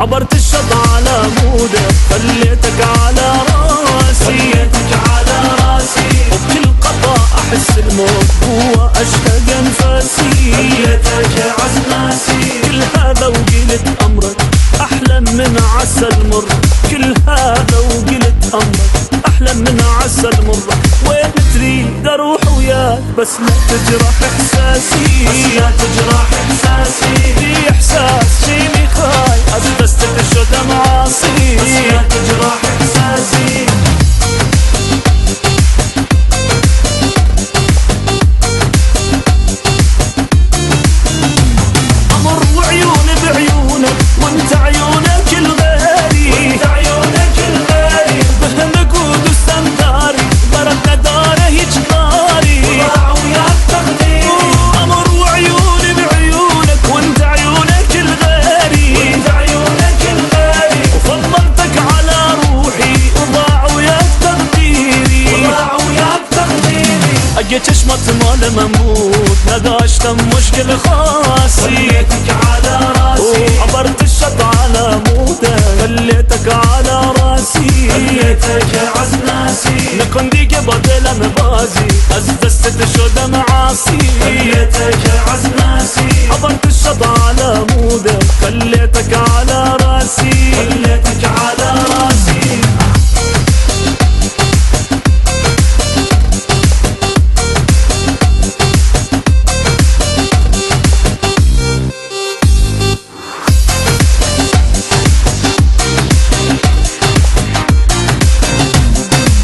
عبرت الشط على مودك خليتك على راسي وبكل قطع احس الموت هو اشتاق انفاسي. خليتك عزماسي كل هذا وقلت امرك احلى من عسل مر. كل هذا وقلت امرك احلى من عسل مر. وين تريد اروح وياك بس لا تجرح احساسي. في احساس فيني خاي اسبستك شو معاصي. بس لا تجرح احساسي. امر وعيوني بعيونك وانت عيونك الغالي. بهم قود وسنداري ضربنا داره يجباري. ضاع وياك تقديري. امر وعيوني بعيونك وانت عيونك الغالي. وفضلتك على روحي وضاع وياك تقديري. اجيت اشمط مال مموت نداشت مشكل خاصي. خليتك على راسي عبرت الشط على مودك خليتك على راسي. خليتك عزماسي نكون ديك بدل مبازي ازدست شو معاصي. خليتك عزماسي عبرت الشط على مودك خليتك على راسي. خليتك على راسي.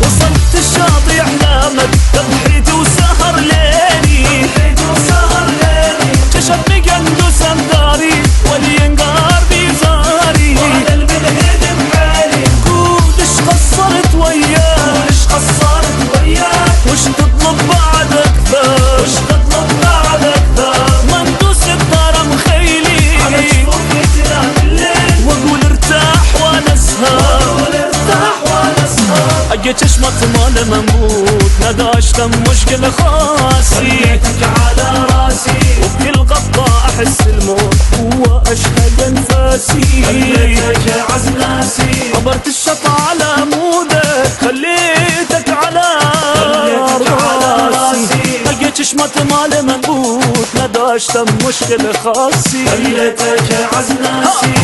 وصلت الشاطئ احلامك تضحيت وسهر ليلي. كشفني قندوس انداري والينقار بيزاري. وعلى البلهيد بحالي قول ايش قصرت وياك وش تطلب بعد اكثر. مندوس الدار مخيلي على جفوفي تنام الليل واقول ارتاح وانا اسهر. ارتاح وانا اسهر. اجيت اشمط مال مموت نداشت مشكل خاصي. خليتك على راسي وبكل غطة احس الموت هو اشهد انفاسي. خليتك عزماسي عبرت الشط على مودك خليتك على راسي. اجيت اشمط مال مموت نداشت مشكل خاصي. خليتك عزماسي